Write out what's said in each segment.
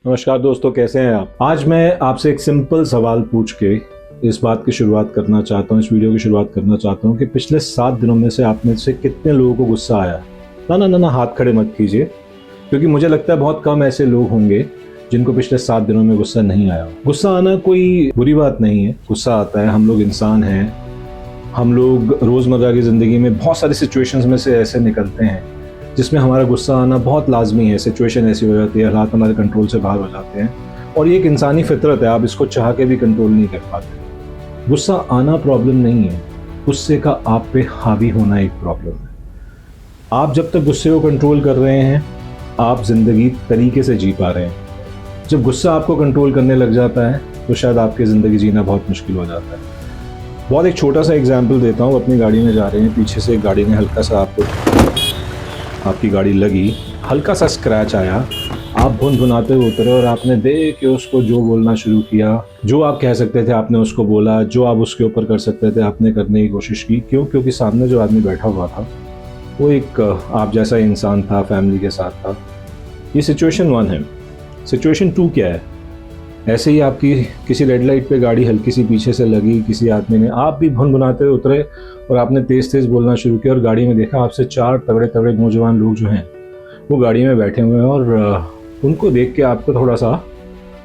नमस्कार दोस्तों, कैसे हैं आप। आज मैं आपसे एक सिंपल सवाल पूछ के इस बात की शुरुआत करना चाहता हूँ, इस वीडियो की शुरुआत करना चाहता हूँ कि पिछले 7 दिनों में से आप में से कितने लोगों को गुस्सा आया। ना, हाथ खड़े मत कीजिए, क्योंकि मुझे लगता है बहुत कम ऐसे लोग होंगे जिनको पिछले 7 दिनों में गुस्सा नहीं आया। गुस्सा आना कोई बुरी बात नहीं है, गुस्सा आता है, हम लोग इंसान हैं। हम लोग रोज़मर्रा की ज़िंदगी में बहुत सारी सिचुएशंस में से ऐसे निकलते हैं जिसमें हमारा गुस्सा आना बहुत लाजमी है। सिचुएशन ऐसी हो जाती है, हालात हमारे कंट्रोल से बाहर हो जाते हैं और ये एक इंसानी फितरत है, आप इसको चाह के भी कंट्रोल नहीं कर पाते। गुस्सा आना प्रॉब्लम नहीं है, गुस्से का आप पे हावी होना एक प्रॉब्लम है। आप जब तक गुस्से को कंट्रोल कर रहे हैं, आप ज़िंदगी तरीके से जी पा रहे हैं। जब गुस्सा आपको कंट्रोल करने लग जाता है तो शायद आपकी ज़िंदगी जीना बहुत मुश्किल हो जाता है। बहुत एक छोटा सा एग्जाम्पल देता हूँ। अपनी गाड़ी में जा रहे हैं, पीछे से एक गाड़ी ने हल्का सा आपकी गाड़ी लगी, हल्का सा स्क्रैच आया, आप भुनभुनाते हुए उतरे और आपने देख के उसको जो बोलना शुरू किया, जो आप कह सकते थे आपने उसको बोला, जो आप उसके ऊपर कर सकते थे आपने करने की कोशिश की। क्यों? क्योंकि सामने जो आदमी बैठा हुआ था वो एक आप जैसा इंसान था, फैमिली के साथ था। ये सिचुएशन 1 है। सिचुएशन 2 क्या है? ऐसे ही आपकी किसी रेड लाइट पे गाड़ी हल्की सी पीछे से लगी, किसी आदमी ने, आप भी भुनभुनाते हुए उतरे और आपने तेज़ तेज़ बोलना शुरू किया और गाड़ी में देखा आपसे 4 तगड़े तगड़े नौजवान लोग जो हैं वो गाड़ी में बैठे हुए हैं और उनको देख के आपको थोड़ा सा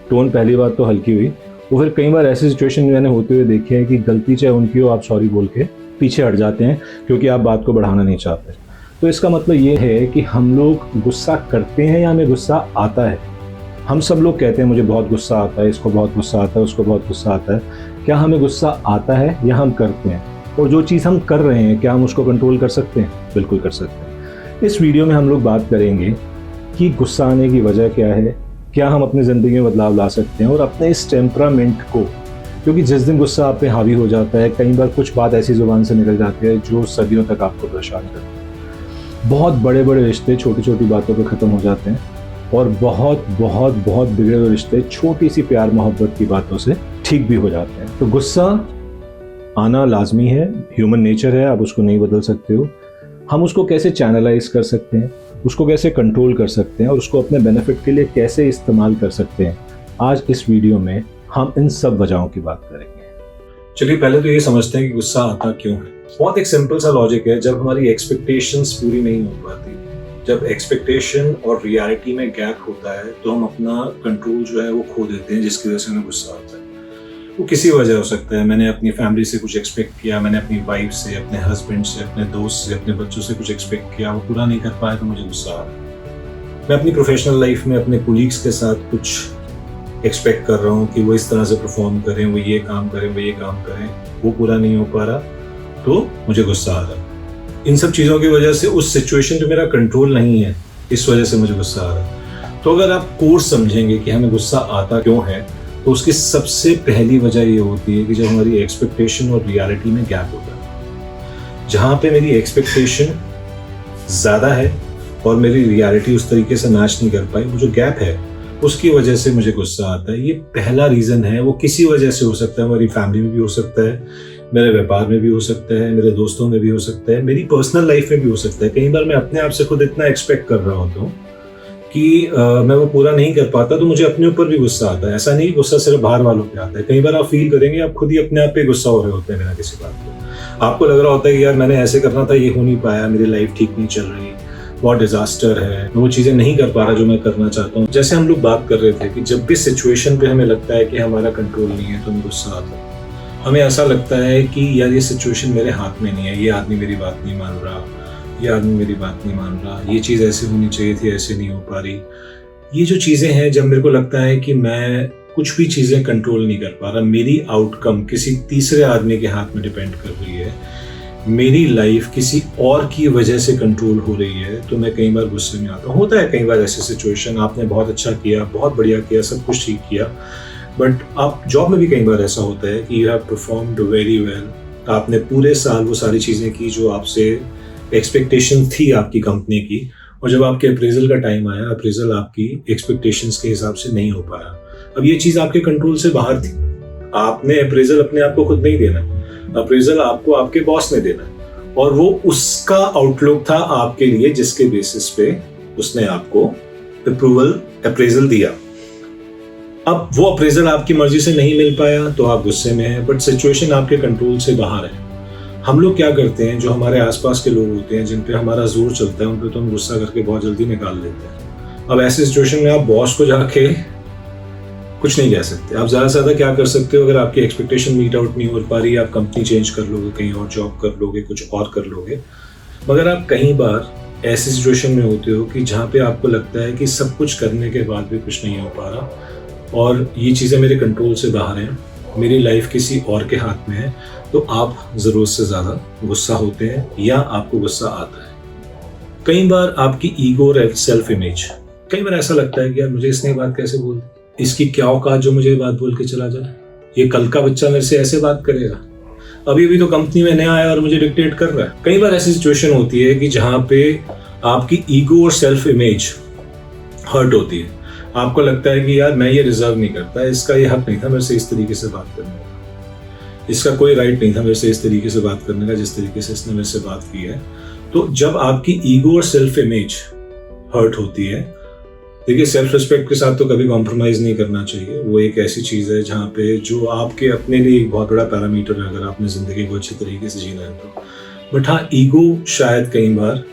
टोन पहली बात तो हल्की हुई। वो फिर कई बार ऐसी सिचुएशन मैंने होते हुए देखी है कि गलती चाहे उनकी हो, आप सॉरी बोल के पीछे हट जाते हैं क्योंकि आप बात को बढ़ाना नहीं चाहते। तो इसका मतलब ये है कि हम लोग गुस्सा करते हैं या हमें गुस्सा आता है। हम सब लोग कहते हैं मुझे बहुत गुस्सा आता है, इसको बहुत गुस्सा आता है, उसको बहुत गुस्सा आता है। क्या हमें गुस्सा आता है या हम करते हैं? और जो चीज़ हम कर रहे हैं क्या हम उसको कंट्रोल कर सकते हैं? बिल्कुल कर सकते हैं। इस वीडियो में हम लोग बात करेंगे कि गुस्सा आने की वजह क्या है, क्या हम अपनी ज़िंदगी में बदलाव ला सकते हैं और अपने इस टेम्परामेंट को, क्योंकि जिस दिन गुस्सा आप पे हावी हो जाता है कई बार कुछ बात ऐसी ज़ुबान से निकल जाती है जो सदियों तक आपको परेशान करती है। बहुत बड़े बड़े रिश्ते छोटी छोटी बातों पर ख़त्म हो जाते हैं और बहुत बहुत बहुत बिगड़े हुए रिश्ते छोटी सी प्यार मोहब्बत की बातों से ठीक भी हो जाते हैं। तो गुस्सा आना लाजमी है, ह्यूमन नेचर है, आप उसको नहीं बदल सकते हो। हम उसको कैसे चैनलाइज कर सकते हैं, उसको कैसे कंट्रोल कर सकते हैं और उसको अपने बेनिफिट के लिए कैसे इस्तेमाल कर सकते हैं, आज इस वीडियो में हम इन सब वजहों की बात करेंगे। चलिए पहले तो ये समझते हैं कि गुस्सा आता क्यों है। बहुत एक सिंपल सा लॉजिक है। जब हमारी एक्सपेक्टेशंस पूरी नहीं हो पाती, जब एक्सपेक्टेशन और रियलिटी में गैप होता है तो हम अपना कंट्रोल जो है वो खो देते हैं, जिसकी वजह से हमें गुस्सा आता है। वो किसी वजह हो सकता है। मैंने अपनी फैमिली से कुछ एक्सपेक्ट किया, मैंने अपनी वाइफ से, अपने हस्बैंड से, अपने दोस्त से, अपने बच्चों से कुछ एक्सपेक्ट किया, वो पूरा नहीं कर पाया तो मुझे गुस्सा आ रहा है। मैं अपनी प्रोफेशनल लाइफ में अपने कोलीग्स के साथ कुछ एक्सपेक्ट कर रहा हूँ कि वो इस तरह से परफॉर्म करें, वो ये काम करें, वो ये काम करें, वो पूरा नहीं हो पा रहा तो मुझे गुस्सा आ रहा है। इन सब चीज़ों की वजह से उस सिचुएशन पे मेरा कंट्रोल नहीं है, इस वजह से मुझे गुस्सा आ रहा है। तो अगर आप कोर्स समझेंगे कि हमें गुस्सा आता क्यों है, तो उसकी सबसे पहली वजह ये होती है कि जब हमारी एक्सपेक्टेशन और रियलिटी में गैप होता है। जहाँ पे मेरी एक्सपेक्टेशन ज़्यादा है और मेरी रियलिटी उस तरीके से मैच नहीं कर पाई, वो जो गैप है उसकी वजह से मुझे गुस्सा आता है। ये पहला रीज़न है। वो किसी वजह से हो सकता है, हमारी फैमिली में भी हो सकता है, मेरे व्यापार में भी हो सकता है, मेरे दोस्तों में भी हो सकता है, मेरी पर्सनल लाइफ में भी हो सकता है। कई बार मैं अपने आप से खुद इतना एक्सपेक्ट कर रहा होता हूँ कि मैं वो पूरा नहीं कर पाता तो मुझे अपने ऊपर भी गुस्सा आता है। ऐसा नहीं गुस्सा सिर्फ बाहर वालों पे आता है। कई बार आप फील करेंगे आप खुद ही अपने आप पे गुस्सा हो रहे होते हैं बिना किसी बात पे। आपको लग रहा होता है कि यार मैंने ऐसे करना था, ये हो नहीं पाया, मेरी लाइफ ठीक नहीं चल रही, बहुत डिजास्टर है, मैं वो चीज़ें नहीं कर पा रहा जो मैं करना चाहता हूँ। जैसे हम लोग बात कर रहे थे कि जब भी सिचुएशन पे हमें लगता है कि हमारा कंट्रोल नहीं है तो हमें गुस्सा आता है। हमें ऐसा लगता है कि यार ये सिचुएशन मेरे हाथ में नहीं है, ये आदमी मेरी बात नहीं मान रहा, ये आदमी मेरी बात नहीं मान रहा, ये चीज़ ऐसे होनी चाहिए थी, ऐसे नहीं हो पा रही। ये जो चीज़ें हैं, जब मेरे को लगता है कि मैं कुछ भी चीज़ें कंट्रोल नहीं कर पा रहा, मेरी आउटकम किसी तीसरे आदमी के हाथ में डिपेंड कर रही है, मेरी लाइफ किसी और की वजह से कंट्रोल हो रही है, तो मैं कई बार गुस्से में आता हूँ। होता है कई बार ऐसी सिचुएशन, आपने बहुत अच्छा किया, बहुत बढ़िया किया, सब कुछ ठीक किया, बट आप जॉब में भी कई बार ऐसा होता है कि you have performed very well, आपने पूरे साल वो सारी चीज़ें की जो आपसे एक्सपेक्टेशन थी आपकी कंपनी की, और जब आपके अप्रेजल का टाइम आया, अप्रेजल आपकी एक्सपेक्टेशंस के हिसाब से नहीं हो पाया। अब ये चीज़ आपके कंट्रोल से बाहर थी। आपने अप्रेजल अपने आप को खुद नहीं देना, अप्रेजल आपको आपके बॉस ने देना है और वो उसका आउटलुक था आपके लिए, जिसके बेसिस पे उसने आपको अप्रेजल दिया। अब वो अप्रेजल आपकी मर्जी से नहीं मिल पाया तो आप गुस्से में हैं, बट सिचुएशन आपके कंट्रोल से बाहर है। हम लोग क्या करते हैं, जो हमारे आसपास के लोग होते हैं जिन पे हमारा जोर चलता है, उन पे तो हम गुस्सा करके बहुत जल्दी निकाल लेते हैं। अब ऐसी सिचुएशन में आप बॉस को जाके कुछ नहीं कह सकते। आप ज़्यादा से ज़्यादा क्या कर सकते हो, अगर आपकी एक्सपेक्टेशन मीट आउट नहीं हो पा रही, आप कंपनी चेंज कर लोगे, कहीं और जॉब कर लोगे, कुछ और कर लोगे। मगर आप कई बार ऐसी सिचुएशन में होते हो कि जहाँ पे आपको लगता है कि सब कुछ करने के बाद भी कुछ नहीं हो पा रहा और ये चीज़ें मेरे कंट्रोल से बाहर हैं, मेरी लाइफ किसी और के हाथ में है, तो आप ज़रूरत से ज़्यादा गुस्सा होते हैं या आपको गुस्सा आता है। कई बार आपकी ईगो और सेल्फ इमेज, कई बार ऐसा लगता है कि यार मुझे इसने बात कैसे बोल दी, इसकी क्या औकात जो मुझे बात बोल के चला जाए, ये कल का बच्चा मेरे से ऐसे बात करेगा, अभी अभी तो कंपनी में नया आया और मुझे डिक्टेट कर रहा है। कई बार ऐसी सिचुएशन होती है कि जहाँ पे आपकी ईगो और सेल्फ इमेज हर्ट होती है। आपको लगता है कि यार मैं ये डिजर्व नहीं करता, इसका ये हक नहीं था मेरे से इस तरीके से बात करने का, इसका कोई राइट नहीं था मेरे से इस तरीके से बात करने का जिस तरीके से इसने मेरे से बात की है। तो जब आपकी ईगो और सेल्फ इमेज हर्ट होती है, देखिए सेल्फ रिस्पेक्ट के साथ तो कभी कॉम्प्रोमाइज़ नहीं करना चाहिए। वो एक ऐसी चीज़ है जहाँ पे जो आपके अपने लिए एक बहुत बड़ा पैरामीटर है अगर आपने ज़िंदगी को अच्छे तरीके से जीना है तो। बट हाँ, ईगो शायद कई बार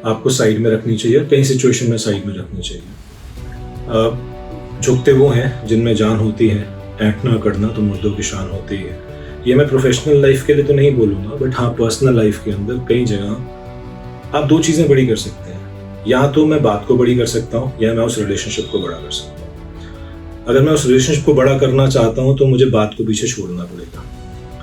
आपको साइड में रखनी चाहिए, कई सिचुएशन में साइड में रखनी चाहिए। झुकते वो हैं जिनमें जान होती है, ऐंठना करना तो मुर्दों की शान होती है। ये मैं प्रोफेशनल लाइफ के लिए तो नहीं बोलूँगा, बट हाँ पर्सनल लाइफ के अंदर कई जगह आप दो चीज़ें बड़ी कर सकते हैं। या तो मैं बात को बड़ी कर सकता हूँ या मैं उस रिलेशनशिप को बड़ा कर सकता हूँ। अगर मैं उस रिलेशनशिप को बड़ा करना चाहता हूँ तो मुझे बात को पीछे छोड़ना पड़ेगा,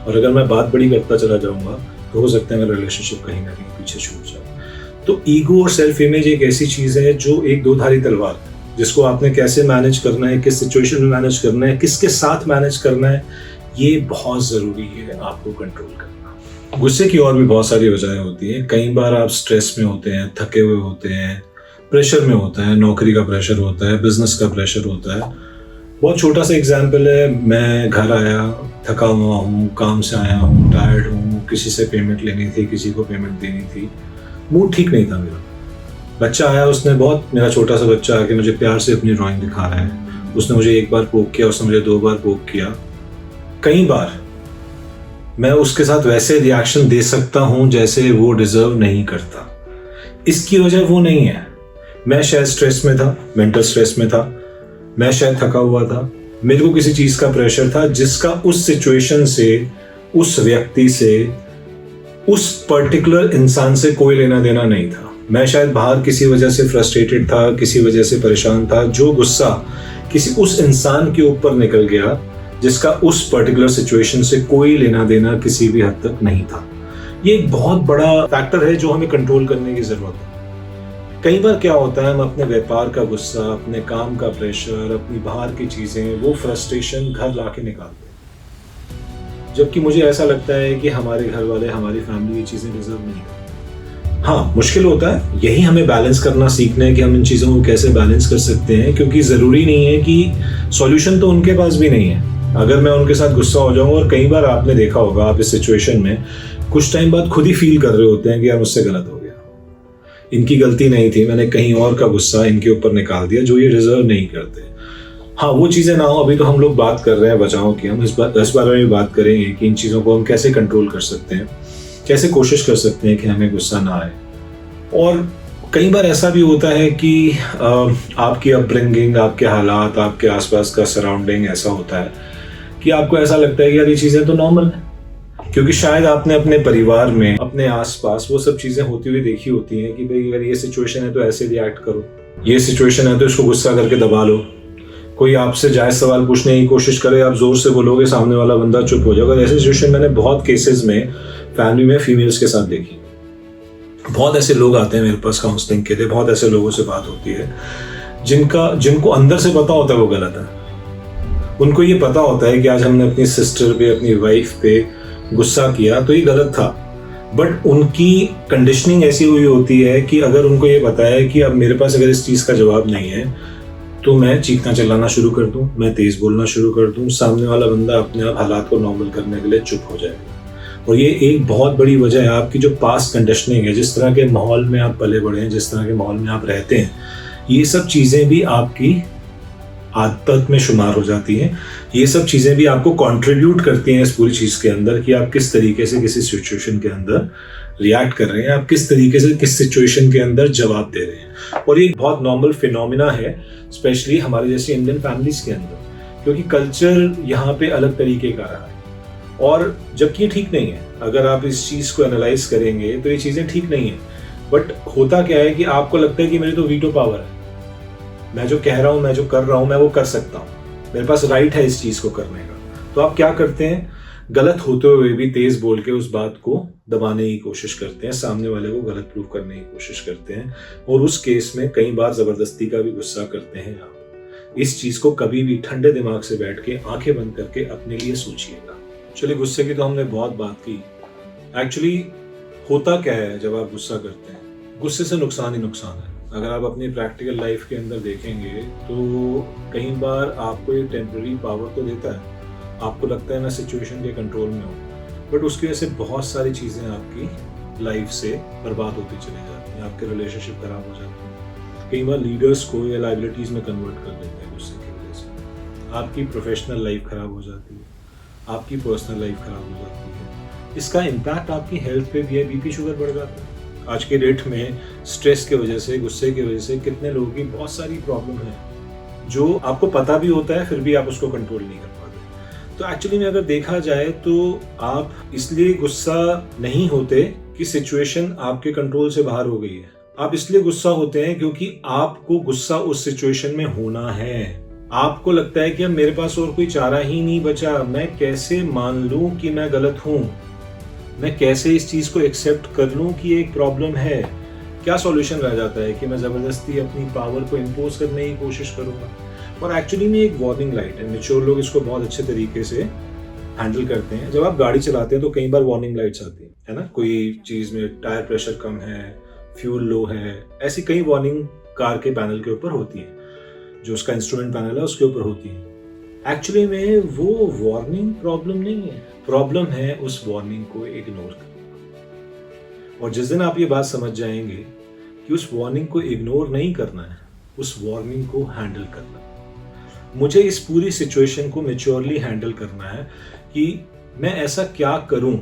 और अगर मैं बात बड़ी करता चला जाऊँगा तो हो सकता है मेरा रिलेशनशिप कहीं ना कहीं पीछे छूट जाए। तो ईगो और सेल्फ इमेज एक ऐसी चीज़ है जो एक दो धारी तलवार है, जिसको आपने कैसे मैनेज करना है, किस सिचुएशन में मैनेज करना है, किसके साथ मैनेज करना है, ये बहुत ज़रूरी है आपको कंट्रोल करना। गुस्से की और भी बहुत सारी वजहें होती हैं। कई बार आप स्ट्रेस में होते हैं, थके हुए होते हैं, प्रेशर में होता है, नौकरी का प्रेशर होता है, बिजनेस का प्रेशर होता है। बहुत छोटा सा एग्जांपल है, मैं घर आया, थका हुआ हूँ, काम से आया हूँ, टायर्ड हूँ, किसी से पेमेंट लेनी थी, किसी को पेमेंट देनी थी, मूड ठीक नहीं था मेरा। बच्चा आया, उसने बहुत, मेरा छोटा सा बच्चा आके मुझे प्यार से अपनी ड्राइंग दिखा रहा है। उसने मुझे एक बार पोक किया, उसने मुझे 2 बार पोक किया। कई बार मैं उसके साथ वैसे रिएक्शन दे सकता हूं जैसे वो डिजर्व नहीं करता। इसकी वजह वो नहीं है, मैं शायद स्ट्रेस में था, मेंटल स्ट्रेस में था, मैं शायद थका हुआ था, मेरे को किसी चीज का प्रेशर था जिसका उस सिचुएशन से, उस व्यक्ति से, उस पर्टिकुलर इंसान से कोई लेना देना नहीं था। मैं शायद बाहर किसी वजह से फ्रस्ट्रेटेड था, किसी वजह से परेशान था, जो गुस्सा किसी उस इंसान के ऊपर निकल गया जिसका उस पर्टिकुलर सिचुएशन से कोई लेना देना किसी भी हद तक नहीं था। ये एक बहुत बड़ा फैक्टर है जो हमें कंट्रोल करने की जरूरत है। कई बार क्या होता है, हम अपने व्यापार का गुस्सा, अपने काम का प्रेशर, अपनी बाहर की चीजें, वो फ्रस्ट्रेशन घर लाके निकालते हैं, जबकि मुझे ऐसा लगता है कि हमारे घर वाले, हमारी फैमिली ये चीजें डिजर्व नहीं करती। हाँ, मुश्किल होता है, यही हमें बैलेंस करना सीखना है कि हम इन चीजों को कैसे बैलेंस कर सकते हैं, क्योंकि जरूरी नहीं है कि सॉल्यूशन तो उनके पास भी नहीं है। अगर मैं उनके साथ गुस्सा हो जाऊं, और कई बार आपने देखा होगा, आप इस सिचुएशन में कुछ टाइम बाद खुद ही फील कर रहे होते हैं कि यार मुझसे गलत हो गया, इनकी गलती नहीं थी, मैंने कहीं और का गुस्सा इनके ऊपर निकाल दिया जो ये डिजर्व नहीं करते। हाँ, वो चीज़ें ना हो। अभी तो हम लोग बात कर रहे हैं बचाव की, हम इस बारे में भी बात करेंगे कि इन चीज़ों को हम कैसे कंट्रोल कर सकते हैं, कैसे कोशिश कर सकते हैं कि हमें गुस्सा ना आए। और कई बार ऐसा भी होता है कि आपकी अपब्रिंगिंग, आपके हालात, आपके आसपास का सराउंडिंग ऐसा होता है कि आपको ऐसा लगता है कि यार ये चीज़ें तो नॉर्मल है, क्योंकि शायद आपने अपने परिवार में, अपने आसपास वो सब चीज़ें होती हुई देखी होती हैं कि भाई अगर ये सिचुएशन है तो ऐसे रिएक्ट करो, ये सिचुएशन है तो इसको गुस्सा करके दबा लो। कोई आपसे जायज़ सवाल पूछने की कोशिश करे, आप जोर से बोलोगे, सामने वाला बंदा चुप हो जाएगा। ऐसे सिचुएशन मैंने बहुत केसेस में फैमिली में फीमेल्स के साथ देखी। बहुत ऐसे लोग आते हैं मेरे पास काउंसलिंग के लिए, बहुत ऐसे लोगों से बात होती है जिनको अंदर से पता होता है वो गलत है। उनको ये पता होता है कि आज हमने अपनी सिस्टर पे, अपनी वाइफ पे गुस्सा किया तो ये गलत था, बट उनकी कंडीशनिंग ऐसी हुई होती है कि अगर उनको ये पता है कि अब मेरे पास अगर इस चीज़ का जवाब नहीं है तो मैं चीखना चिल्लाना शुरू कर दूं, मैं तेज़ बोलना शुरू कर दूं, सामने वाला बंदा अपने आप हालात को नॉर्मल करने के लिए चुप हो जाएगा। और ये एक बहुत बड़ी वजह है आपकी जो पास्ट कंडीशनिंग है, जिस तरह के माहौल में आप पले बड़े हैं, जिस तरह के माहौल में आप रहते हैं, ये सब चीज़ें भी आपकी आदत में शुमार हो जाती हैं। ये सब चीज़ें भी आपको कंट्रीब्यूट करती हैं इस पूरी चीज़ के अंदर कि आप किस तरीके से किसी सिचुएशन के अंदर रिएक्ट कर रहे हैं, आप किस तरीके से किस सिचुएशन के अंदर जवाब दे रहे हैं। और ये एक बहुत नॉर्मल फिनोमिना है स्पेशली हमारे जैसे इंडियन फैमिलीज के अंदर, क्योंकि कल्चर यहाँ पे अलग तरीके का रहा है और जबकि ठीक नहीं है। अगर आप इस चीज़ को एनालाइज करेंगे तो ये चीज़ें ठीक नहीं है। बट होता क्या है कि आपको लगता है कि मेरी तो वीटो पावर है, मैं जो कह रहा हूँ, मैं जो कर रहा हूँ, मैं वो कर सकता हूँ, मेरे पास राइट है इस चीज़ को करने का। तो आप क्या करते हैं, गलत होते हुए भी तेज बोल के उस बात को दबाने की कोशिश करते हैं, सामने वाले को गलत प्रूव करने की कोशिश करते हैं और उस केस में कई बार जबरदस्ती का भी गुस्सा करते हैं आप। इस चीज को कभी भी ठंडे दिमाग से बैठ के आंखें बंद करके अपने लिए सोचिएगा। चलिए, गुस्से की तो हमने बहुत बात की। एक्चुअली होता क्या है जब आप गुस्सा करते हैं, गुस्से से नुकसान ही नुकसान है। अगर आप अपनी प्रैक्टिकल लाइफ के अंदर देखेंगे तो कई बार आपको ये टेम्पररी पावर तो देता है, आपको लगता है मैं सिचुएशन के कंट्रोल में हूँ, बट उसकी वजह से बहुत सारी चीज़ें आपकी लाइफ से बर्बाद होती चली जाती हैं, आपके रिलेशनशिप खराब हो जाते हैं। कई बार लीडर्स को या लाइबिलिटीज़ में कन्वर्ट कर देते हैं गुस्से की वजह से। आपकी प्रोफेशनल लाइफ खराब हो जाती है, आपकी पर्सनल लाइफ खराब हो जाती है। इसका इम्पैक्ट आपकी हेल्थ पे भी है, बीपी शुगर बढ़ जाता है। आज के डेट में स्ट्रेस की वजह से, गुस्से की वजह से कितने लोगों की बहुत सारी प्रॉब्लम है जो आपको पता भी होता है फिर भी आप उसको कंट्रोल नहीं कर पाते। तो एक्चुअली में अगर देखा जाए तो आप इसलिए गुस्सा नहीं होते कि सिचुएशन आपके कंट्रोल से बाहर हो गई है, आप इसलिए गुस्सा होते हैं क्योंकि आपको गुस्सा उस सिचुएशन में होना है। आपको लगता है कि अब मेरे पास और कोई चारा ही नहीं बचा, मैं कैसे मान लूं कि मैं गलत हूं, मैं कैसे इस चीज को एक्सेप्ट कर लूं कि एक प्रॉब्लम है। क्या सॉल्यूशन रह जाता है कि मैं जबरदस्ती अपनी पावर को इम्पोज करने की कोशिश करूंगा। और एक्चुअली में एक वार्निंग लाइट है, मैच्योर लोग इसको बहुत अच्छे तरीके से हैंडल करते हैं। जब आप गाड़ी चलाते हैं तो कई बार वार्निंग लाइट्स आती है ना, कोई चीज में टायर प्रेशर कम है, फ्यूल लो है, ऐसी कई वार्निंग कार के पैनल के ऊपर होती है, जो उसका इंस्ट्रूमेंट पैनल है उसके ऊपर होती है। एक्चुअली में वो वार्निंग प्रॉब्लम नहीं है, प्रॉब्लम है उस वार्निंग को इग्नोर करना। और जिस दिन आप ये बात समझ जाएंगे कि उस वार्निंग को इग्नोर नहीं करना है, उस वार्निंग को हैंडल करना है। मुझे इस पूरी सिचुएशन को मैच्योरली हैंडल करना है कि मैं ऐसा क्या करूं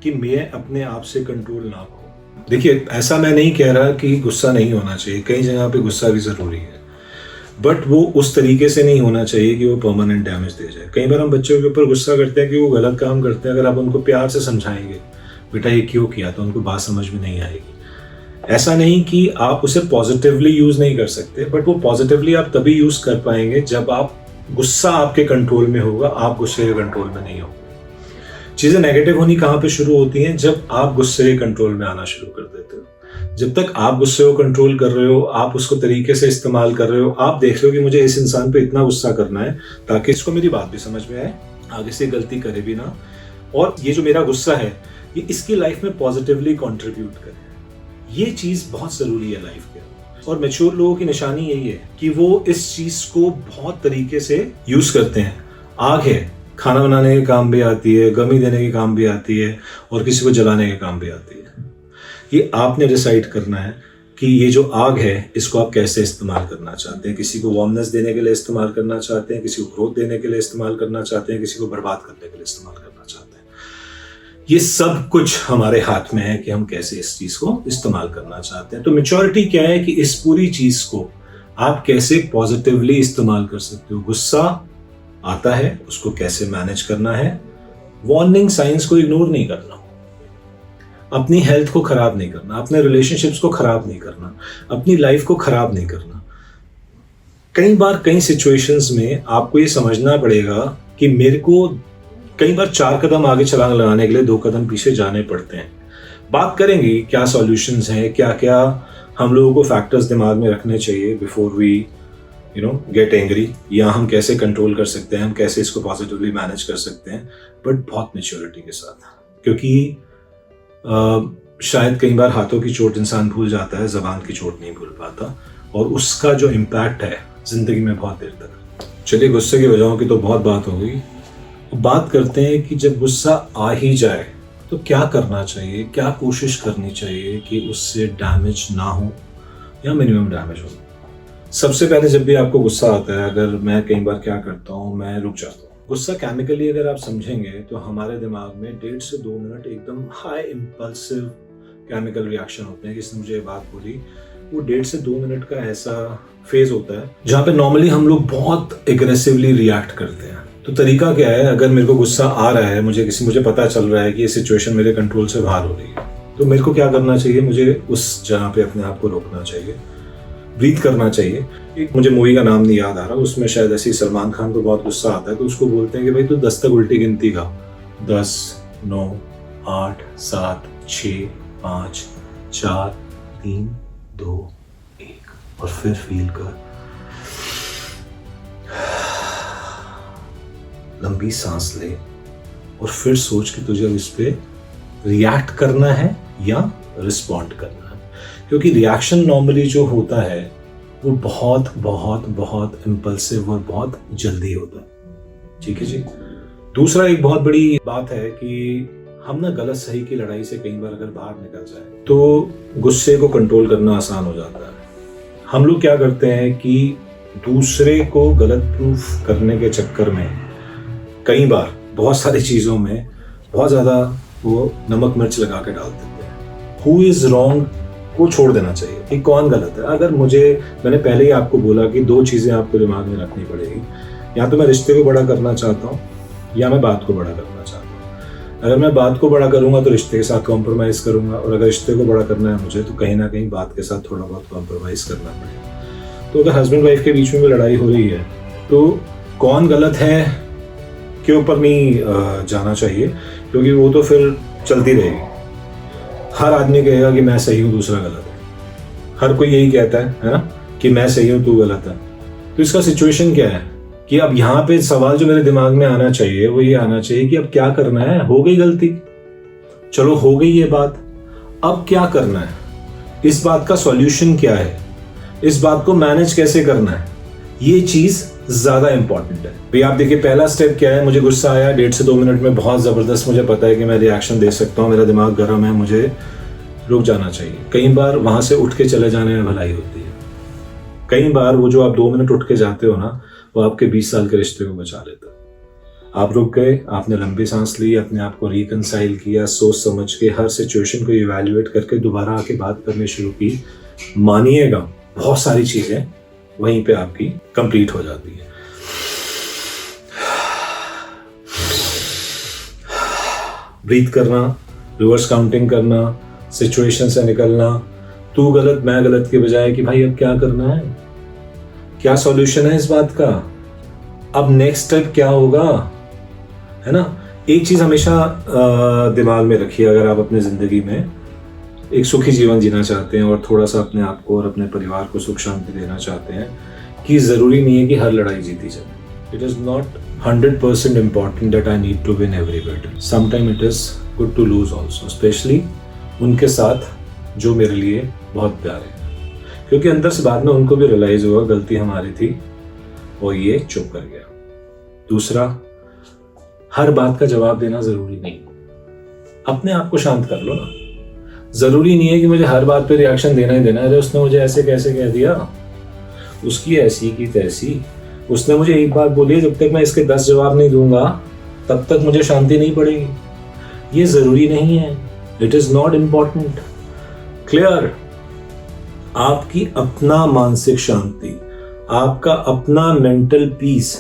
कि मैं अपने आप से कंट्रोल ना खो। देखिए, ऐसा मैं नहीं कह रहा कि गुस्सा नहीं होना चाहिए, कई जगह पे गुस्सा भी जरूरी है, बट वो उस तरीके से नहीं होना चाहिए कि वो परमानेंट डैमेज दे जाए। कई बार हम बच्चों के ऊपर गुस्सा करते हैं कि वो गलत काम करते हैं, अगर आप उनको प्यार से समझाएंगे बेटा ये क्यों किया, तो उनको बात समझ में नहीं आएगी। ऐसा नहीं कि आप उसे पॉजिटिवली यूज नहीं कर सकते, बट वो पॉजिटिवली आप तभी यूज कर पाएंगे जब आप गुस्सा आपके कंट्रोल में होगा, आप गुस्से के कंट्रोल में नहीं होंगे। चीजें नेगेटिव होनी कहाँ पे शुरू होती हैं, जब आप गुस्से के कंट्रोल में आना शुरू कर देते हो। जब तक आप गुस्से को कंट्रोल कर रहे हो, आप उसको तरीके से इस्तेमाल कर रहे हो, आप देख रहे हो कि मुझे इस इंसान पे इतना गुस्सा करना है ताकि इसको मेरी बात भी समझ में आए, आगे से गलती करे भी ना, और ये जो मेरा गुस्सा है ये इसकी लाइफ में पॉजिटिवली कंट्रीब्यूट करे। ये चीज बहुत जरूरी है लाइफ के। और मैच्योर लोगों की निशानी यही है कि वो इस चीज को बहुत तरीके से यूज करते हैं। आग है, खाना बनाने के काम भी आती है, गमी देने के काम भी आती है, और किसी को जलाने के काम भी आती है। ये आपने डिसाइड करना है कि ये जो आग है इसको आप कैसे इस्तेमाल करना चाहते हैं। किसी को वार्मनेस देने के लिए इस्तेमाल करना चाहते हैं, किसी को ग्रोथ देने के लिए इस्तेमाल करना चाहते हैं, किसी को बर्बाद करने के लिए इस्तेमाल करना चाहते हैं। ये सब कुछ हमारे हाथ में है कि हम कैसे इस चीज को इस्तेमाल करना चाहते हैं। तो मैच्योरिटी क्या है कि इस पूरी चीज को आप कैसे पॉजिटिवली इस्तेमाल कर सकते हो। गुस्सा आता है, उसको कैसे मैनेज करना है, वार्निंग साइंस को इग्नोर नहीं करना, अपनी हेल्थ को खराब नहीं करना, अपने रिलेशनशिप्स को खराब नहीं करना, अपनी लाइफ को खराब नहीं करना। कई बार कई सिचुएशंस में आपको ये समझना पड़ेगा कि मेरे को कई बार 4 कदम आगे छलांग लगाने के लिए 2 कदम पीछे जाने पड़ते हैं। बात करेंगे क्या सॉल्यूशंस हैं, क्या क्या हम लोगों को फैक्टर्स दिमाग में रखने चाहिए बिफोर वी गेट एंग्री, या हम कैसे कंट्रोल कर सकते हैं, हम कैसे इसको पॉजिटिवली मैनेज कर सकते हैं, बट बहुत मैच्योरिटी के साथ। क्योंकि शायद कई बार हाथों की चोट इंसान भूल जाता है, जबान की चोट नहीं भूल पाता, और उसका जो इम्पैक्ट है जिंदगी में बहुत देर तक। चलिए, गुस्से की वजहों की तो बहुत बात हो गई। बात करते हैं कि जब गुस्सा आ ही जाए तो क्या करना चाहिए, क्या कोशिश करनी चाहिए कि उससे डैमेज ना हो या मिनिमम डैमेज हो। सबसे पहले जब भी आपको गुस्सा आता है, अगर मैं कई बार क्या करता हूँ, मैं रुक जाता हूँ। गुस्सा केमिकली अगर आप समझेंगे तो हमारे दिमाग में 1.5 से 2 मिनट एकदम हाई इम्पल्सिव केमिकल रिएक्शन होते हैं। जिसने मुझे ये बात बोली, वो 1.5 से 2 मिनट का ऐसा फेज होता है जहाँ पे नॉर्मली हम लोग बहुत एग्रेसिवली रिएक्ट करते हैं। तो तरीका क्या है, अगर मेरे को गुस्सा आ रहा है, मुझे पता चल रहा है कि ये सिचुएशन मेरे कंट्रोल से बाहर हो रही है, तो मेरे को क्या करना चाहिए, मुझे उस जगह पे अपने आप को रोकना चाहिए, ब्रीथ करना चाहिए। एक मुझे मूवी का नाम नहीं याद आ रहा, उसमें शायद ऐसे ही सलमान खान को बहुत गुस्सा आता है तो उसको बोलते हैं कि भाई तू 10 तक उल्टी गिनती का, 10, 9, 8, 7, 6, 5, 4, 3, 2, 1 और फिर फील कर, लंबी सांस ले और फिर सोच कि तुझे इस पे रिएक्ट करना है या रिस्पॉन्ड करना है। क्योंकि रिएक्शन नॉर्मली जो होता है वो बहुत बहुत बहुत इम्पल्सिव और बहुत जल्दी होता है। ठीक है जी। दूसरा एक बहुत बड़ी बात है कि हम ना गलत सही की लड़ाई से कई बार अगर बाहर निकल जाए तो गुस्से को कंट्रोल करना आसान हो जाता है। हम लोग क्या करते हैं कि दूसरे को गलत प्रूफ करने के चक्कर में कई बार बहुत सारी चीज़ों में बहुत ज़्यादा वो नमक मिर्च लगा के डाल देते हैं। हु इज़ रॉन्ग को छोड़ देना चाहिए कि कौन गलत है। अगर मैंने पहले ही आपको बोला कि 2 चीज़ें आपको दिमाग में रखनी पड़ेगी, या तो मैं रिश्ते को बड़ा करना चाहता हूँ या मैं बात को बड़ा करना चाहता हूँ। अगर मैं बात को बड़ा करूँगा तो रिश्ते के साथ कॉम्प्रोमाइज़ करूँगा, और अगर रिश्ते को बड़ा करना है मुझे तो कहीं ना कहीं बात के साथ थोड़ा बहुत कॉम्प्रोमाइज़ करना पड़ेगा। तो अगर हस्बैंड वाइफ के बीच में भी लड़ाई हो रही है तो कौन गलत है के ऊपर नहीं जाना चाहिए, क्योंकि वो तो फिर चलती रहेगी। हर आदमी कहेगा कि मैं सही हूँ दूसरा गलत है, हर कोई यही कहता है ना, कि मैं सही हूँ तू गलत है। तो इसका सिचुएशन क्या है कि अब यहाँ पे सवाल जो मेरे दिमाग में आना चाहिए वो ये आना चाहिए कि अब क्या करना है। हो गई गलती, चलो हो गई ये बात, अब क्या करना है, इस बात का सॉल्यूशन क्या है, इस बात को मैनेज कैसे करना है, ये चीज ज्यादा इंपॉर्टेंट है। भाई आप देखिए, पहला स्टेप क्या है, मुझे गुस्सा आया 1.5 से 2 मिनट में बहुत जबरदस्त, मुझे पता है कि मैं रिएक्शन दे सकता हूँ, मेरा दिमाग गर्म है, मुझे रुक जाना चाहिए। कई बार वहां से उठ के चले जाने में भलाई होती है। कई बार वो जो आप 2 मिनट उठ के जाते हो ना, वो आपके 20 साल के रिश्ते को बचा लेता है। आप रुक गए, आपने लंबी सांस ली, अपने आप को रिकंसाइल किया, सोच समझ के हर सिचुएशन को इवैल्यूएट करके दोबारा आके बात करनी शुरू की। मानिएगा बहुत सारी चीजें वहीं पे आपकी कंप्लीट हो जाती है। ब्रीथ करना, रिवर्स काउंटिंग करना, सिचुएशन से निकलना, तू गलत मैं गलत के बजाय कि भाई अब क्या करना है, क्या सॉल्यूशन है इस बात का, अब नेक्स्ट स्टेप क्या होगा, है ना। एक चीज हमेशा दिमाग में रखिए, अगर आप अपनी जिंदगी में एक सुखी जीवन जीना चाहते हैं और थोड़ा सा अपने आप को और अपने परिवार को सुख शांति देना चाहते हैं, कि जरूरी नहीं है कि हर लड़ाई जीती जाए। It is not 100% important that I need to win every battle. Sometimes it is good to lose also, especially उनके साथ जो मेरे लिए बहुत प्यारे हैं, क्योंकि अंदर से बाद में उनको भी रियलाइज हुआ गलती हमारी थी और ये चुप कर गया। दूसरा, हर बात का जवाब देना जरूरी नहीं, अपने आप को शांत कर लो ना। जरूरी नहीं है कि मुझे हर बात पे रिएक्शन देना ही देना है। अरे उसने मुझे ऐसे कैसे कह दिया, उसकी ऐसी की तैसी, उसने मुझे एक बात बोली है, जब तक मैं इसके 10 जवाब नहीं दूंगा तब तक मुझे शांति नहीं पड़ेगी। ये जरूरी नहीं है, it is not important. Clear. आपकी अपना मानसिक शांति, आपका अपना मेंटल पीस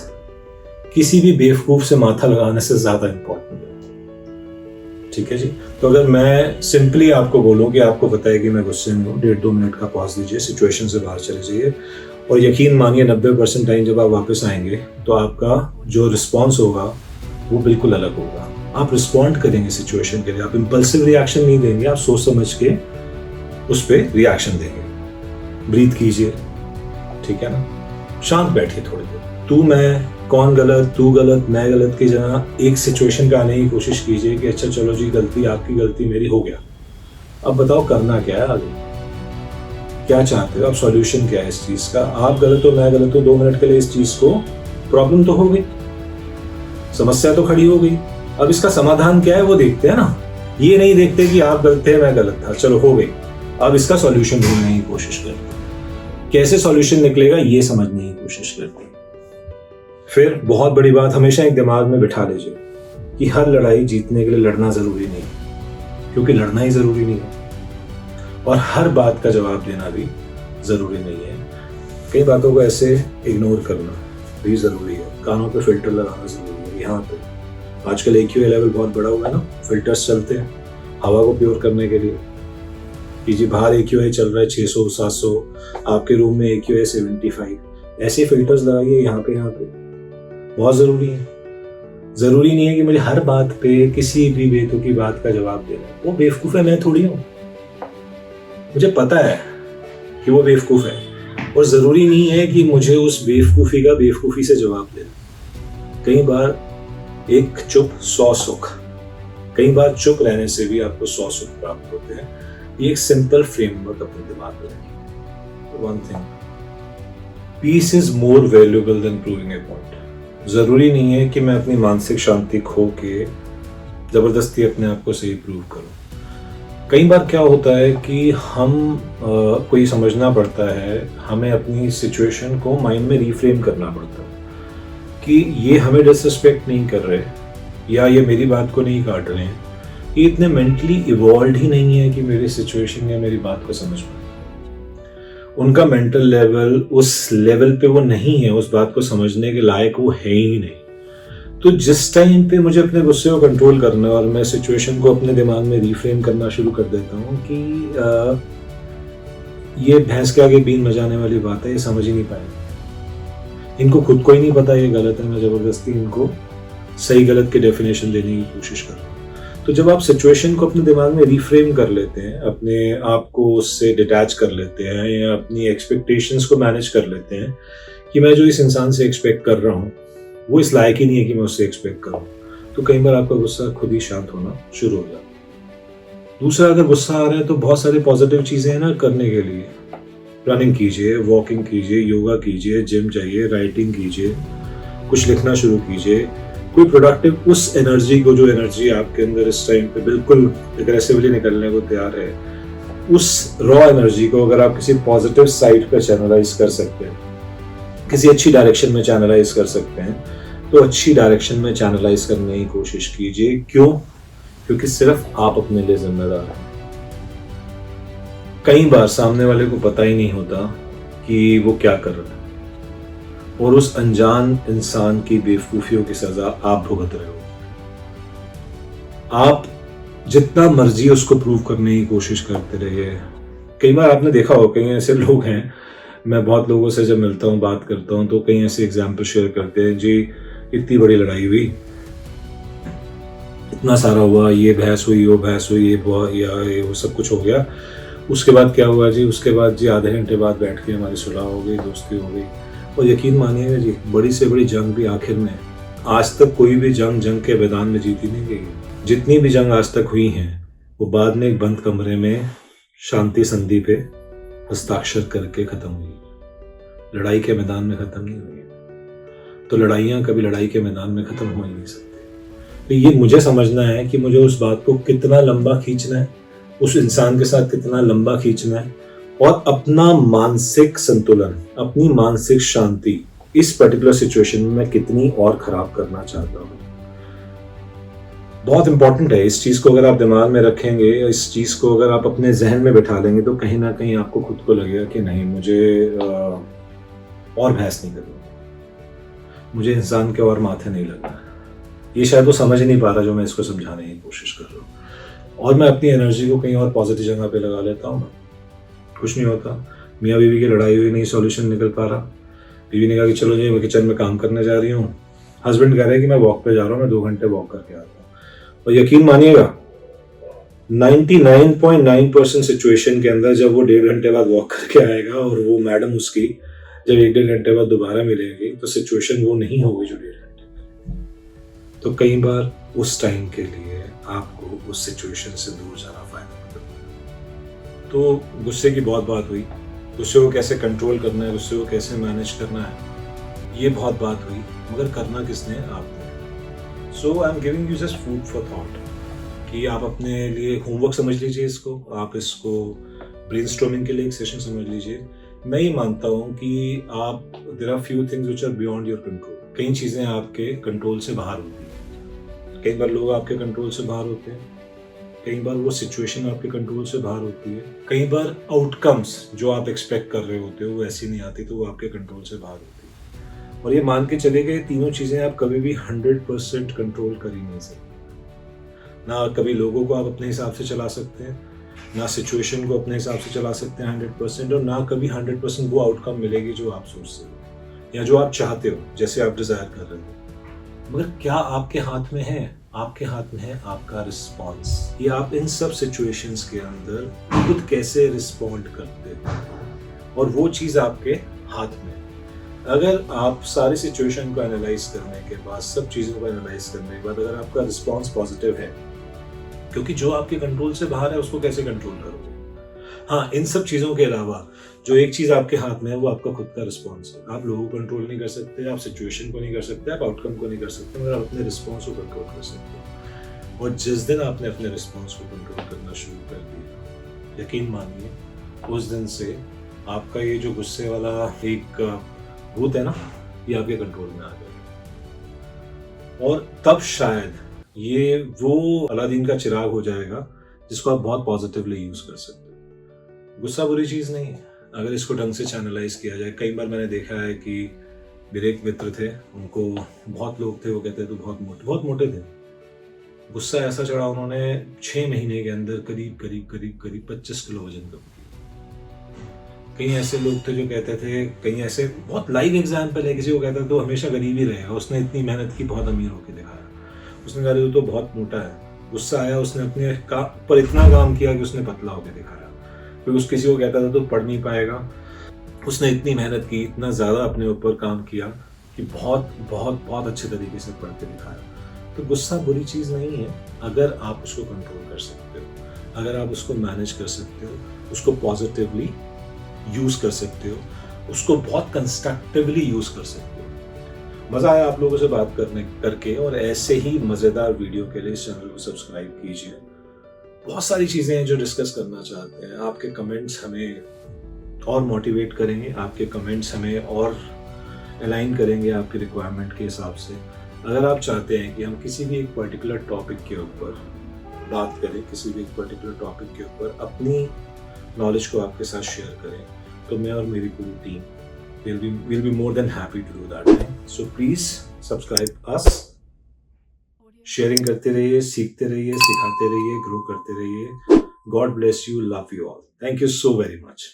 किसी भी बेवकूफ से माथा लगाने से ज्यादा इंपॉर्टेंट है। ठीक है जी। तो अगर मैं सिंपली आपको बोलूं कि आपको पता है कि मैं गुस्से में हूँ, 1.5-2 मिनट का पॉज दीजिए, सिचुएशन से बाहर चले जाइए, और यकीन मानिए 90% टाइम जब आप वापस आएंगे तो आपका जो रिस्पॉन्स होगा वो बिल्कुल अलग होगा। आप रिस्पॉन्ड करेंगे सिचुएशन के लिए, आप इम्पल्सिव रिएक्शन नहीं देंगे, आप सोच समझ के उस पर रिएक्शन देंगे। ब्रीथ कीजिए, ठीक है ना, शांत बैठिए थोड़ी देर। तू मैं, कौन गलत, तू गलत, मैं गलत की जगह एक सिचुएशन पे आने की कोशिश कीजिए कि अच्छा चलो जी, गलती आपकी, गलती मेरी, हो गया, अब बताओ करना क्या है आगे, क्या चाहते हो आप, सॉल्यूशन क्या है इस चीज का। आप गलत हो, मैं गलत हूं, 2 मिनट के लिए इस चीज को, प्रॉब्लम तो हो गई, समस्या तो खड़ी हो गई, अब इसका समाधान क्या है वो देखते हैं ना। ये नहीं देखते कि आप गलत थे मैं गलत था, चलो हो गई, अब इसका सॉल्यूशन ढूंढने की कोशिश करते हैं। कैसे सॉल्यूशन निकलेगा ये समझने की कोशिश करते हैं। फिर बहुत बड़ी बात, हमेशा एक दिमाग में बिठा लीजिए कि हर लड़ाई जीतने के लिए लड़ना जरूरी नहीं है, क्योंकि लड़ना ही जरूरी नहीं है, और हर बात का जवाब देना भी जरूरी नहीं है। कई बातों को ऐसे इग्नोर करना भी जरूरी है, कानों पे फिल्टर लगाना जरूरी है। यहाँ पे आजकल AQA लेवल बहुत बड़ा हुआ है ना, फिल्टर्स चलते हैं हवा को प्योर करने के लिए कि जी बाहर AQA चल रहा है 600 700, आपके रूम में AQA 75, ऐसे फिल्टर्स लगाइए यहाँ पे बहुत जरूरी है। जरूरी नहीं है कि मुझे हर बात पे किसी भी बेतुकी बात का जवाब देना, वो बेवकूफ है, मैं थोड़ी हूँ, मुझे पता है कि वो बेवकूफ है, और जरूरी नहीं है कि मुझे उस बेवकूफी का बेवकूफी से जवाब देना। कई बार एक चुप 100 सुख, कई बार चुप रहने से भी आपको 100 सुख प्राप्त होते हैं। ये एक सिंपल फ्रेमवर्क अपने दिमाग में रखिए। One thing, peace is more valuable than proving a point. जरूरी नहीं है कि मैं अपनी मानसिक शांति खो के जबरदस्ती अपने आप को सही प्रूव करूं। कई बार क्या होता है कि हम को ये समझना पड़ता है, हमें अपनी सिचुएशन को माइंड में रीफ्रेम करना पड़ता है कि ये हमें डिसरिस्पेक्ट नहीं कर रहे या ये मेरी बात को नहीं काट रहे हैं, ये इतने मेंटली इवॉल्व ही नहीं है कि मेरी सिचुएशन या मेरी बात को समझ पाए। उनका मेंटल लेवल उस लेवल पे वो नहीं है, उस बात को समझने के लायक वो है ही नहीं। तो जिस टाइम पे मुझे अपने गुस्से को कंट्रोल करना है और मैं सिचुएशन को अपने दिमाग में रीफ्रेम करना शुरू कर देता हूँ कि ये भैंस के आगे बीन बजाने वाली बात है, ये समझ ही नहीं पाएंगे, इनको खुद को ही नहीं पता ये गलत है, मैं जबरदस्ती इनको सही गलत की डेफिनेशन देने की कोशिश कर रहा हूँ। तो जब आप सिचुएशन को अपने दिमाग में रिफ्रेम कर लेते हैं, अपने आप को उससे डिटैच कर लेते हैं या अपनी एक्सपेक्टेशंस को मैनेज कर लेते हैं कि मैं जो इस इंसान से एक्सपेक्ट कर रहा हूँ वो इस लायक ही नहीं है कि मैं उससे एक्सपेक्ट करूँ, तो कई बार आपका गुस्सा खुद ही शांत होना शुरू हो जाता है। दूसरा, अगर गुस्सा आ रहा है तो बहुत सारी पॉजिटिव चीज़ें हैं ना करने के लिए। रनिंग कीजिए, वॉकिंग कीजिए, योगा कीजिए, जिम जाइए, राइटिंग कीजिए, कुछ लिखना शुरू कीजिए, कोई प्रोडक्टिव उस एनर्जी को, जो एनर्जी आपके अंदर इस टाइम पे बिल्कुल एग्रेसिवली निकलने को तैयार है, उस रॉ एनर्जी को अगर आप किसी पॉजिटिव साइड पे चैनलाइज कर सकते हैं, किसी अच्छी डायरेक्शन में चैनलाइज कर सकते हैं, तो अच्छी डायरेक्शन में चैनलाइज करने की कोशिश कीजिए। क्यों? क्योंकि सिर्फ आप अपने लिए जिम्मेदार हैं। कई बार सामने वाले को पता ही नहीं होता कि वो क्या कर रहा है, और उस अनजान इंसान की बेवकूफियों की सजा आप भुगत रहे हो। आप जितना मर्जी उसको प्रूव करने की कोशिश करते रहिए। कई बार आपने देखा हो, कई ऐसे लोग हैं, मैं बहुत लोगों से जब मिलता हूँ, बात करता हूँ, तो कई ऐसे एग्जाम्पल शेयर करते हैं, जी इतनी बड़ी लड़ाई हुई, इतना सारा हुआ, ये बहस हुई, वो बहस हुई, ये वो सब कुछ हो गया, उसके बाद क्या हुआ जी, उसके बाद जी आधे घंटे बाद बैठ के हमारी सुलह हो गई, दोस्ती हो गई। और यकीन मानिएगा जी, बड़ी से बड़ी जंग भी आखिर में, आज तक कोई भी जंग के मैदान में जीती नहीं गई। जितनी भी जंग आज तक हुई हैं वो बाद में एक बंद कमरे में शांति संधि पे हस्ताक्षर करके खत्म हुई, लड़ाई के मैदान में खत्म नहीं हुई। तो लड़ाइयाँ कभी लड़ाई के मैदान में खत्म हो ही नहीं सकती। तो ये मुझे समझना है कि मुझे उस बात को कितना लंबा खींचना है, उस इंसान के साथ कितना लंबा खींचना है, और अपना मानसिक संतुलन, अपनी मानसिक शांति इस पर्टिकुलर सिचुएशन में मैं कितनी और खराब करना चाहता हूँ। बहुत इंपॉर्टेंट है। इस चीज को अगर आप दिमाग में रखेंगे, इस चीज को अगर आप अपने जहन में बिठा लेंगे, तो कहीं ना कहीं आपको खुद को लगेगा कि नहीं, मुझे और बहस नहीं करनी, मुझे इंसान के और माथे नहीं लगना। ये शायद वो समझ नहीं पा रहा जो मैं इसको समझाने की कोशिश कर रहा हूँ, और मैं अपनी एनर्जी को कहीं और पॉजिटिव जगह पे लगा लेता हूँ। कुछ नहीं होता, मियाँ बीवी की लड़ाई हुई, नहीं सॉल्यूशन निकल पा रहा, बीवी ने कहा कि चलो जी मैं किचन में काम करने जा रही हूँ, हस्बैंड कह रहे हैं कि मैं वॉक पे जा रहा हूँ, मैं 2 घंटे वॉक करके आता हूँ। और यकीन मानिएगा 99.9% सिचुएशन के अंदर जब वो 1.5 घंटे बाद वॉक करके आएगा और वो मैडम उसकी जब 1-1.5 घंटे बाद दोबारा मिलेगी, तो सिचुएशन वो नहीं होगी जो 1.5 घंटे में। तो कई बार उस टाइम के लिए आपको उस सिचुएशन से दूर जाना फायदा है। तो गुस्से की बहुत बात हुई, गुस्से को कैसे कंट्रोल करना है, गुस्से को कैसे मैनेज करना है, ये बहुत बात हुई, मगर करना किसने? आपने। So I am giving you just food for thought कि आप अपने लिए होमवर्क समझ लीजिए इसको, आप इसको ब्रेनस्टॉर्मिंग के लिए एक सेशन समझ लीजिए। मैं ये मानता हूँ कि आप there are few things which are beyond your control. कई चीज़ें आपके कंट्रोल से बाहर होती हैं। कई बार लोग आपके कंट्रोल से बाहर होते हैं, कई बार वो सिचुएशन आपके कंट्रोल से बाहर होती है, कई बार आउटकम्स जो आप एक्सपेक्ट कर रहे होते हो वो ऐसी नहीं आती, तो वो आपके कंट्रोल से बाहर होती है। और ये मान के चले गए, तीनों चीज़ें आप कभी भी 100% कंट्रोल कर ही नहीं सकते। ना कभी लोगों को आप अपने हिसाब से चला सकते हैं, ना सिचुएशन को अपने हिसाब से चला सकते हैं 100%, और ना कभी 100% वो आउटकम मिलेगी जो आप सोचते हो या जो आप चाहते हो, जैसे आप डिजायर कर रहे हो। मगर क्या आपके हाथ में है? आपके हाथ में है आपका रिस्पॉन्स, कि आप इन सब सिचुएशंस के अंदर खुद कैसे रिस्पॉन्ड करते हो, और वो चीज़ आपके हाथ में है। अगर आप सारी सिचुएशन को एनालाइज करने के बाद, सब चीज़ों को एनालाइज करने के बाद अगर आपका रिस्पॉन्स पॉजिटिव है, क्योंकि जो आपके कंट्रोल से बाहर है उसको कैसे कंट्रोल करोगे? हाँ, इन सब चीज़ों के अलावा जो एक चीज़ आपके हाथ में है वो आपका खुद का रिस्पॉन्स है। आप लोगों को कंट्रोल नहीं कर सकते, आप सिचुएशन को नहीं कर सकते, आप आउटकम को नहीं कर सकते, मगर आप अपने रिस्पॉन्स को कंट्रोल कर सकते हो। और जिस दिन आपने अपने रिस्पॉन्स को कंट्रोल करना शुरू कर दिया, यकीन मानिए उस दिन से आपका ये जो गुस्से वाला एक भूत है ना, ये आपके कंट्रोल में आ जाएगा। और तब शायद ये वो अलादीन का चिराग हो जाएगा जिसको आप बहुत पॉजिटिवली यूज कर सकते हो। गुस्सा बुरी चीज नहीं है अगर इसको ढंग से चैनलाइज किया जाए। कई बार मैंने देखा है कि मेरे एक मित्र थे, उनको बहुत लोग थे, वो कहते थे बहुत मोटे थे। गुस्सा ऐसा चढ़ा, उन्होंने 6 महीने के अंदर करीब 25 किलो वजन कम किया। कई ऐसे लोग थे जो कहते थे, कई ऐसे बहुत लाइव एग्जाम्पल है, किसी को कहता तो हमेशा गरीब ही रहेगा, उसने इतनी मेहनत की, बहुत अमीर होकर दिखाया। उसने कहा वो तो बहुत मोटा है। गुस्सा आया, उसने अपने पर इतना काम किया कि उसने पतला होकर दिखाया। फिर उस किसी को कहता था तो पढ़ नहीं पाएगा, उसने इतनी मेहनत की, इतना ज़्यादा अपने ऊपर काम किया कि बहुत बहुत बहुत अच्छे तरीके से पढ़ के दिखाया। तो गुस्सा बुरी चीज़ नहीं है अगर आप उसको कंट्रोल कर सकते हो, अगर आप उसको मैनेज कर सकते हो, उसको पॉजिटिवली यूज़ कर सकते हो, उसको बहुत कंस्ट्रक्टिवली यूज़ कर सकते हो। मज़ा आया आप लोगों से बात करके, और ऐसे ही मज़ेदार वीडियो के लिए इस चैनल को सब्सक्राइब कीजिए। बहुत सारी चीज़ें हैं जो डिस्कस करना चाहते हैं। आपके कमेंट्स हमें और मोटिवेट करेंगे, आपके कमेंट्स हमें और अलाइन करेंगे आपके रिक्वायरमेंट के हिसाब से। अगर आप चाहते हैं कि हम किसी भी एक पर्टिकुलर टॉपिक के ऊपर बात करें, किसी भी एक पर्टिकुलर टॉपिक के ऊपर अपनी नॉलेज को आपके साथ शेयर करें, तो मैं और मेरी पूरी team will be more than happy to do that. So please subscribe us, sharing करते रहिए, सीखते रहिए, सिखाते रहिए, ग्रो करते रहिए। God bless you, love you all, thank you so very much.